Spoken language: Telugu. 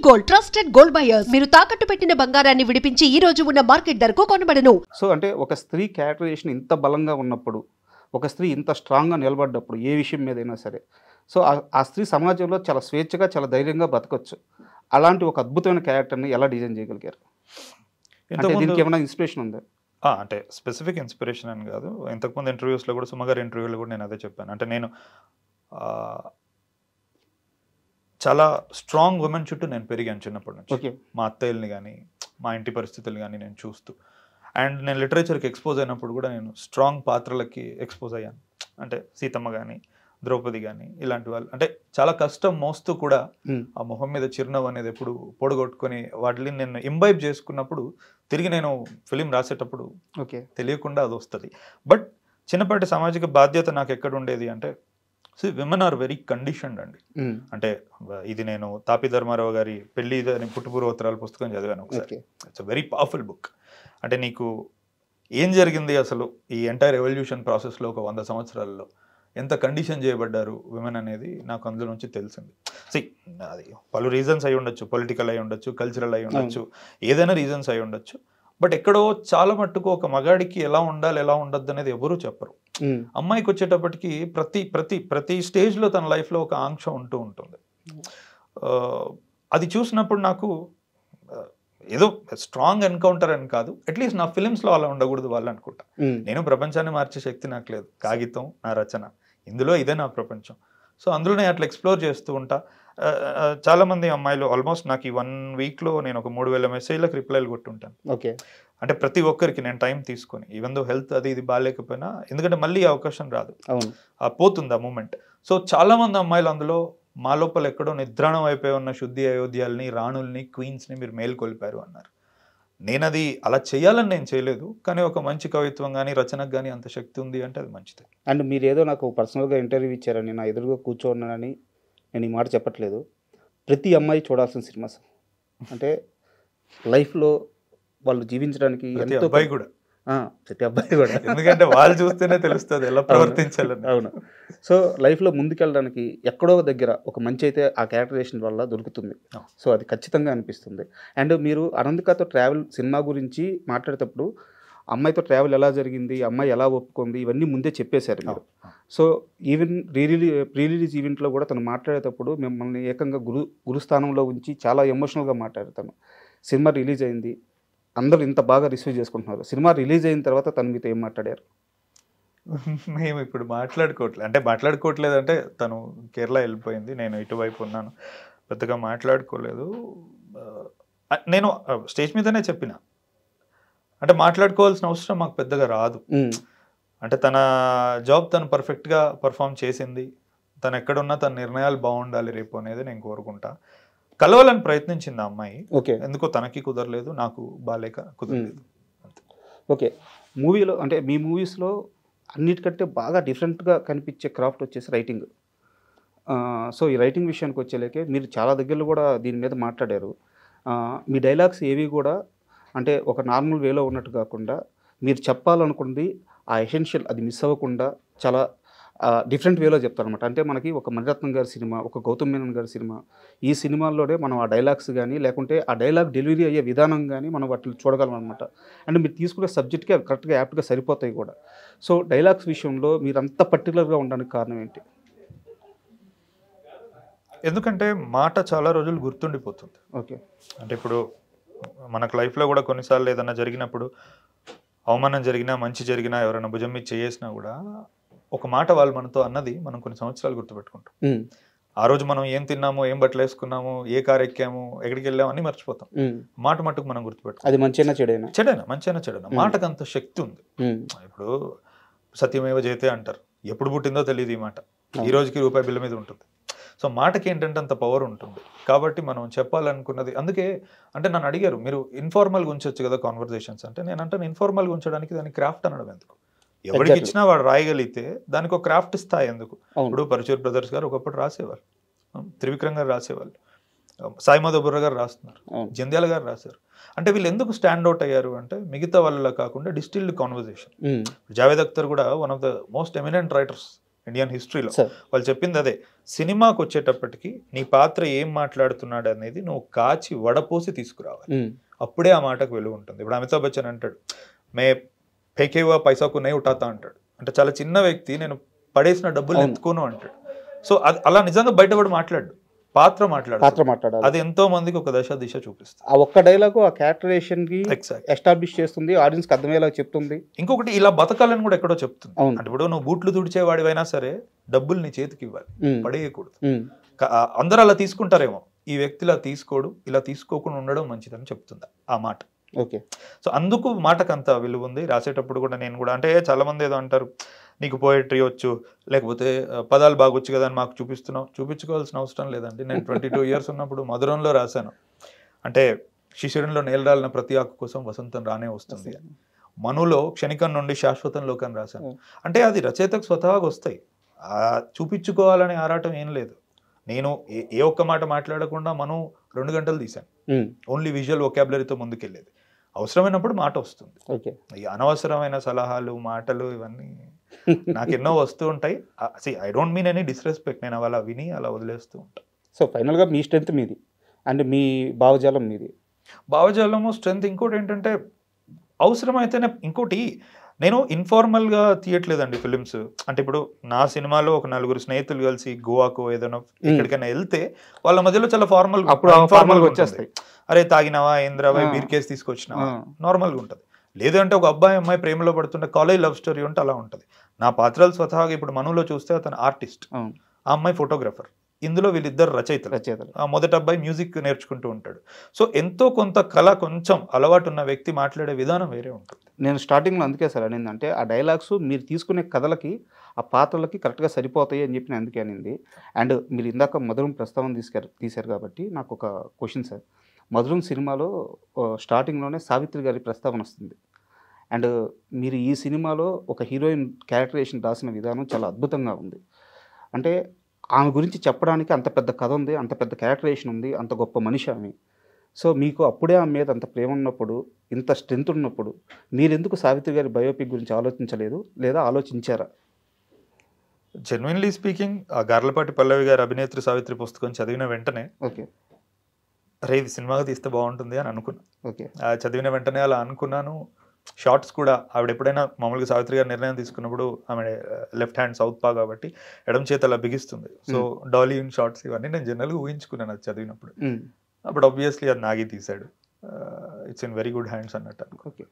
Gold trusted gold buyers. మీరు తాకట్టు పెట్టిన బంగారాన్ని విడిపించి ఈ రోజు ఉన్న మార్కెట్ ధరకు కొనబడను. సో అంటే ఒక స్త్రీ క్యారెక్టరైజేషన్ ఇంత బలంగా ఉన్నప్పుడు, ఒక స్త్రీ ఇంత స్ట్రాంగ్గా నిలబడ్డప్పుడు ఏ విషయం మీదైనా సరే, సో ఆ స్త్రీ సమాజంలో చాలా స్వేచ్ఛగా చాలా ధైర్యంగా బతకొచ్చు. అలాంటి ఒక అద్భుతమైన క్యారెక్టర్ని ఎలా డిజైన్ చేయగలిగారు? అంటే దీనికి ఏమైనా ఇన్స్పిరేషన్ ఉందా? అంటే స్పెసిఫిక్ ఇన్స్పిరేషన్ అని కాదు, ఇంతకుముందు ఇంటర్వ్యూస్లో కూడా సుమగారి ఇంటర్వ్యూలో కూడా నేను అదే చెప్పాను. అంటే నేను చాలా స్ట్రాంగ్ ఉమెన్ చుట్టూ నేను పెరిగాను చిన్నప్పటి నుంచి. మా అత్తయ్యల్ని కానీ మా ఇంటి పరిస్థితులు కానీ నేను చూస్తూ, అండ్ నేను లిటరేచర్కి ఎక్స్పోజ్ అయినప్పుడు కూడా నేను స్ట్రాంగ్ పాత్రలకి ఎక్స్పోజ్ అయ్యాను. అంటే సీతమ్మ కానీ ద్రౌపది కానీ ఇలాంటి వాళ్ళు, అంటే చాలా కష్టం మోస్తూ కూడా ఆ మొహం మీద చిరునవ్వు అనేది ఎప్పుడు పొడగొట్టుకొని వాటిని నేను ఇంబైబ్ చేసుకున్నప్పుడు తిరిగి నేను ఫిలిం రాసేటప్పుడు తెలియకుండా అది వస్తుంది. బట్ చిన్నపాటి సామాజిక బాధ్యత నాకు ఎక్కడ ఉండేది అంటే, విమెన్ ఆర్ వెరీ కండిషన్డ్ అండి. అంటే ఇది నేను తాపి ధర్మారావు గారి పెళ్లి అని పుట్టుపూర్వోత్తరాల పుస్తకం చదివాను ఒకసారి. It's a very powerful book. అంటే నీకు ఏం జరిగింది అసలు ఈ ఎంటైర్ ఎవల్యూషన్ ప్రాసెస్లో ఒక 100 సంవత్సరాల్లో ఎంత కండిషన్ చేయబడ్డారు విమెన్ అనేది నాకు అందులో నుంచి తెలిసింది. అది పలు రీజన్స్ అయి ఉండొచ్చు, పొలిటికల్ అయి ఉండొచ్చు, కల్చరల్ అయి ఉండొచ్చు, ఏదైనా రీజన్స్ అయి ఉండొచ్చు. బట్ ఎక్కడో చాలా మట్టుకు ఒక మగాడికి ఎలా ఉండాలి ఎలా ఉండద్దు అనేది ఎవరూ చెప్పరు. అమ్మాయికి వచ్చేటప్పటికి ప్రతి ప్రతి ప్రతి స్టేజ్లో తన లైఫ్లో ఒక ఆంక్ష ఉంటూ ఉంటుంది. అది చూసినప్పుడు నాకు ఏదో స్ట్రాంగ్ ఎన్కౌంటర్ అని కాదు, అట్లీస్ట్ నా ఫిలిమ్స్లో అలా ఉండకూడదు వాళ్ళు అనుకుంటా. నేను ప్రపంచాన్ని మార్చే శక్తి నాకు లేదు, కాగితం నా రచన, ఇందులో ఇదే నా ప్రపంచం. సో అందులోనే అట్లా ఎక్స్ప్లోర్ చేస్తూ ఉంటా. చాలామంది అమ్మాయిలు ఆల్మోస్ట్ నాకు ఈ 1 వీక్లో నేను ఒక 3000 మెసేజ్లకు రిప్లైలు కొట్టుంటాను. అంటే ప్రతి ఒక్కరికి నేను టైం తీసుకొని, ఈవెన్ దో హెల్త్ అది ఇది బాగాలేకపోయినా, ఎందుకంటే మళ్ళీ అవకాశం రాదు, పోతుంది ఆ మూమెంట్. సో చాలామంది అమ్మాయిలు అందులో మా లోపల ఎక్కడో నిద్రాణం అయిపోయి ఉన్న శుద్ధి అయోధ్యాలని, రాణుల్ని, క్వీన్స్ని మీరు మేల్కొల్పారు అన్నారు. నేను అది అలా చేయాలని నేను చేయలేదు, కానీ ఒక మంచి కవిత్వం కానీ రచనకు కానీ అంత శక్తి ఉంది అంటే అది మంచిది. అండ్ మీరు ఏదో నాకు పర్సనల్గా ఇంటర్వ్యూ ఇచ్చారని, నా ఎదురుగా కూర్చోన్నానని నేను ఈ మాట చెప్పట్లేదు. ప్రతి అమ్మాయి చూడాల్సిన సినిమా సార్. అంటే లైఫ్లో వాళ్ళు జీవించడానికి ప్రతి అబ్బాయి కూడా, ఎందుకంటే వాళ్ళు చూస్తేనే తెలుస్తుంది ఎలా ప్రవర్తించాలని. అవును. సో లైఫ్లో ముందుకెళ్ళడానికి ఎక్కడో దగ్గర ఒక మంచి అయితే ఆ క్యారెక్టరైజేషన్ వల్ల దొరుకుతుంది. సో అది ఖచ్చితంగా అనిపిస్తుంది. అండ్ మీరు అనంతికతో ట్రావెల్ సినిమా గురించి మాట్లాడేటప్పుడు అమ్మాయితో ట్రావెల్ ఎలా జరిగింది, అమ్మాయి ఎలా ఒప్పుకుంది, ఇవన్నీ ముందే చెప్పేశారు మీరు. సో ఈవెన్ ప్రీ రిలీజ్ ఈవెంట్లో కూడా తను మాట్లాడేటప్పుడు మిమ్మల్ని ఏకంగా గురుస్థానంలో ఉంచి చాలా ఎమోషనల్గా మాట్లాడతాను. సినిమా రిలీజ్ అయింది, అందరూ ఇంత బాగా రిసీవ్ చేసుకుంటున్నారు. సినిమా రిలీజ్ అయిన తర్వాత తను మీతో ఏం మాట్లాడారు? మేము ఇప్పుడు మాట్లాడుకోవట్లేదు అంటే తను కేరళ వెళ్ళిపోయింది, నేను ఇటువైపు ఉన్నాను, పెద్దగా మాట్లాడుకోలేదు. నేను స్టేజ్ మీదనే చెప్పిన, అంటే మాట్లాడుకోవాల్సిన అవసరం మాకు పెద్దగా రాదు. అంటే తన జాబ్ తను పర్ఫెక్ట్గా పర్ఫామ్ చేసింది, తను ఎక్కడున్నా తన నిర్ణయాలు బాగుండాలి రేపు అనేది నేను కోరుకుంటా. కలవాలని ప్రయత్నించింది ఆ అమ్మాయి, ఎందుకో తనకి కుదరలేదు, నాకు బాలేక కుదరలేదు. ఓకే. మూవీలో అంటే మీ మూవీస్లో అన్నిటికంటే బాగా డిఫరెంట్గా కనిపించే క్రాఫ్ట్ వచ్చేసి రైటింగ్. సో ఈ రైటింగ్ విషయానికి వచ్చేలేకే మీరు చాలా దగ్గరలో కూడా దీని మీద మాట్లాడారు. మీ డైలాగ్స్ ఏవి కూడా అంటే ఒక నార్మల్ వేలో ఉన్నట్టు కాకుండా మీరు చెప్పాలనుకుంది ఆ ఎసెన్షియల్ అది మిస్ అవ్వకుండా చాలా డిఫరెంట్ వేలో చెప్తారనమాట. అంటే మనకి ఒక మణిరత్నం గారి సినిమా, ఒక గౌతమ్ మేనన్ గారి సినిమా, ఈ సినిమాల్లోనే మనం ఆ డైలాగ్స్ కానీ లేకుంటే ఆ డైలాగ్ డెలివరీ అయ్యే విధానం కానీ మనం వాటిని చూడగలం అనమాట. అండ్ మీరు తీసుకునే సబ్జెక్ట్కి అవి కరెక్ట్గా యాప్ట్గా సరిపోతాయి కూడా. సో డైలాగ్స్ విషయంలో మీరు అంత పర్టికులర్గా ఉండడానికి కారణం ఏంటి? ఎందుకంటే మాట చాలా రోజులు గుర్తుండిపోతుంది. ఓకే. అంటే ఇప్పుడు మనకు లైఫ్లో కూడా కొన్నిసార్లు ఏదైనా జరిగినప్పుడు, అవమానం జరిగినా మంచి జరిగినా ఎవరైనా భుజం మీద చేసినా కూడా ఒక మాట వాళ్ళు మనతో అన్నది మనం కొన్ని సంవత్సరాలు గుర్తుపెట్టుకుంటాం. ఆ రోజు మనం ఏం తిన్నాము, ఏం బట్టలు వేసుకున్నాము, ఏ కారు ఎక్కాము, ఎక్కడికి వెళ్ళాము అని మర్చిపోతాం. మాట మట్టుకు మనం గుర్తుపెట్టుకుంటాం. అది మంచిగా చెడైనా మంచిగా చెడైనా మాటకు అంత శక్తి ఉంది. ఇప్పుడు సత్యమేవ జయతే అంటారు, ఎప్పుడు పుట్టిందో తెలియదు ఈ మాట, ఈ రోజుకి రూపాయి బిల్ల మీద ఉంటుంది. సో మాటకి ఏంటంటే అంత పవర్ ఉంటుంది. కాబట్టి మనం చెప్పాలనుకున్నది, అందుకే అంటే నన్ను అడిగారు మీరు ఇన్ఫార్మల్గా ఉంచవచ్చు కదా కాన్వర్జేషన్స్ అంటే, నేను అంటే ఇన్ఫార్మల్గా ఉంచడానికి దాన్ని క్రాఫ్ట్ అనడం ఎందుకు, ఎవరికి ఇచ్చినా వాడు రాయగలిగితే దానికి ఒక క్రాఫ్ట్ స్థాయి ఎందుకు. ఇప్పుడు పరచూర్ బ్రదర్స్ గారు ఒకప్పుడు రాసేవాళ్ళు, త్రివిక్రమ్ గారు రాసేవాళ్ళు, సాయి మాధవ్ బుర్ర గారు రాస్తున్నారు, జంధ్యాల గారు రాశారు. అంటే వీళ్ళు ఎందుకు స్టాండ్ అవుట్ అయ్యారు అంటే మిగతా వాళ్ళ కాకుండా డిస్టిల్డ్ కాన్వర్జేషన్. జావేద్ అఖ్తర్ కూడా one of the most eminent writers Indian హిస్టరీలో. సార్ వాళ్ళు చెప్పింది అదే, సినిమాకి వచ్చేటప్పటికి నీ పాత్ర ఏం మాట్లాడుతున్నాడు అనేది నువ్వు కాచి వడపోసి తీసుకురావాలి, అప్పుడే ఆ మాటకు విలువ ఉంటుంది. ఇప్పుడు అమితాబ్ బచ్చన్ అంటాడు, మే ఫేకే హువా పైసాకు నై ఉఠాతా అంటాడు. అంటే చాలా చిన్న వ్యక్తి, నేను పడేసిన డబ్బులు ఎత్తుకోను అంటాడు. సో అది అలా నిజంగా బయటపడి మాట్లాడు, పాత్ర మాట్లాడాలి. అది ఎంతో మందికి ఒక దశ దిశ చూపిస్తుంది. ఆ ఒక్క డైలాగ్ ఆ క్యారెక్టరేషన్ కి ఎస్టాబ్లిష్ చేస్తుంది, ఆడియన్స్ కి అర్థమయ్యేలా చెప్తుంది. ఇంకొకటి ఇలా బతకాలని కూడా ఎక్కడో చెప్తుంది. అంటే ఇప్పుడు నువ్వు బూట్లు తుడిచేవాడివైనా సరే డబ్బులు నీ చేతికి ఇవ్వాలి, పడేయకూడదు. అందరూ అలా తీసుకుంటారేమో, ఈ వ్యక్తి ఇలా తీసుకోడు, ఇలా తీసుకోకుండా ఉండడం మంచిదని చెప్తుంది ఆ మాట. ఓకే, సో అందుకు మాటకు అంత విలువ ఉంది. రాసేటప్పుడు కూడా నేను కూడా, అంటే చాలా మంది ఏదో అంటారు నీకు పోయట్రీ వచ్చు, లేకపోతే పదాలు బాగొచ్చు కదా అని మాకు చూపించుకోవాల్సిన అవసరం లేదండి. నేను 22 years ఉన్నప్పుడు మధురంలో రాశాను, అంటే శిశిరంలో నేలరాలిన ప్రతి ఆకు కోసం వసంతం రానే వస్తుంది. మనులో క్షణికం నుండి శాశ్వతంలోకి అని రాశాను. అంటే అది రచయితకు స్వతహాగా వస్తాయి, చూపించుకోవాలనే ఆరాటం ఏం లేదు. నేను ఏ ఒక్క మాట మాట్లాడకుండా మనం 2 గంటలు తీశాను, ఓన్లీ విజువల్ వొకాబులరీతో ముందుకెళ్ళేది. అవసరమైనప్పుడు మాట వస్తుంది. ఈ అనవసరమైన సలహాలు మాటలు ఇవన్నీ నాకు ఎన్నో వస్తూ ఉంటాయి. I don't mean any disrespect, నేను అలా విని అలా వదిలేస్తూ ఉంటాను. సో ఫైనల్గా మీ స్ట్రెంత్ మీది అండ్ మీ భావజాలం మీది. భావజాలము స్ట్రెంత్. ఇంకోటి ఏంటంటే అవసరమైతేనే, ఇంకోటి నేను ఇన్ఫార్మల్గా తీయట్లేదండి ఫిలిమ్స్. అంటే ఇప్పుడు నా సినిమాలో ఒక 4 స్నేహితులు కలిసి గోవాకు ఏదైనా ఎక్కడికైనా వెళ్తే వాళ్ళ మధ్యలో చాలా ఫార్మల్గా వచ్చేస్తాయి. అరే తాగినావా, ఏంద్రావా, బీర్ కేసు తీసుకొచ్చినావా, నార్మల్గా ఉంటుంది. లేదంటే ఒక అబ్బాయి అమ్మాయి ప్రేమలో పడుతుంటే కాలేజ్ లవ్ స్టోరీ ఉంటే అలా ఉంటుంది. నా పాత్రలు స్వతహాగా ఇప్పుడు మనులో చూస్తే అతను ఆర్టిస్ట్, ఆ అమ్మాయి ఫోటోగ్రాఫర్, ఇందులో వీళ్ళిద్దరు రచయితలు. ఆ మొదటి అబ్బాయి మ్యూజిక్ నేర్చుకుంటూ ఉంటాడు. సో ఎంతో కొంత కళ, కొంచెం అలవాటు ఉన్న వ్యక్తి మాట్లాడే విధానం వేరే ఉంటుంది. నేను స్టార్టింగ్లో అందుకే సార్ అనిందంటే ఆ డైలాగ్స్ మీరు తీసుకునే కథలకి ఆ పాత్రలకి కరెక్ట్గా సరిపోతాయి అని చెప్పి నేను అందుకే అనింది. అండ్ మీరు ఇందాక మధురం ప్రస్తావన తీశారు కాబట్టి నాకు ఒక క్వశ్చన్ సార్. మధురం సినిమాలో స్టార్టింగ్లోనే సావిత్రి గారి ప్రస్తావన వస్తుంది. అండ్ మీరు ఈ సినిమాలో ఒక హీరోయిన్ క్యారెక్టరేషన్ రాసిన విధానం చాలా అద్భుతంగా ఉంది. అంటే ఆమె గురించి చెప్పడానికి అంత పెద్ద కథ ఉంది, అంత పెద్ద క్యారెక్టరేషన్ ఉంది, అంత గొప్ప మనిషి ఆమె. సో మీకు అప్పుడే ఆమె మీద అంత ప్రేమ ఉన్నప్పుడు, ఇంత స్ట్రెంత్ ఉన్నప్పుడు మీరెందుకు సావిత్రి గారి బయోపిక్ గురించి ఆలోచించలేదు, లేదా ఆలోచించారా? జెన్యున్లీ స్పీకింగ్, ఆ గార్లపాటి పల్లవి గారి అభినేత్రి సావిత్రి పుస్తకం చదివిన వెంటనే అరే ఇది సినిమాగా తీస్తే బాగుంటుంది అని అనుకున్నా. చదివిన వెంటనే అలా అనుకున్నాను. షార్ట్స్ కూడా ఆవిడ ఎప్పుడైనా మామూలుగా సావిత్రి గారు నిర్ణయం తీసుకున్నప్పుడు ఆమె లెఫ్ట్ హ్యాండ్ సౌత్ పా కాబట్టి ఎడం చేత అలా బిగిస్తుంది. సో డాలీ ఇన్ షార్ట్స్ ఇవన్నీ నేను జనరల్గా ఊహించుకున్నాను అది చదివినప్పుడు. బట్ ఆబ్వియస్లీ అది నాగి తీశాడు. It's in very good hands అన్నట్టు. ఓకే.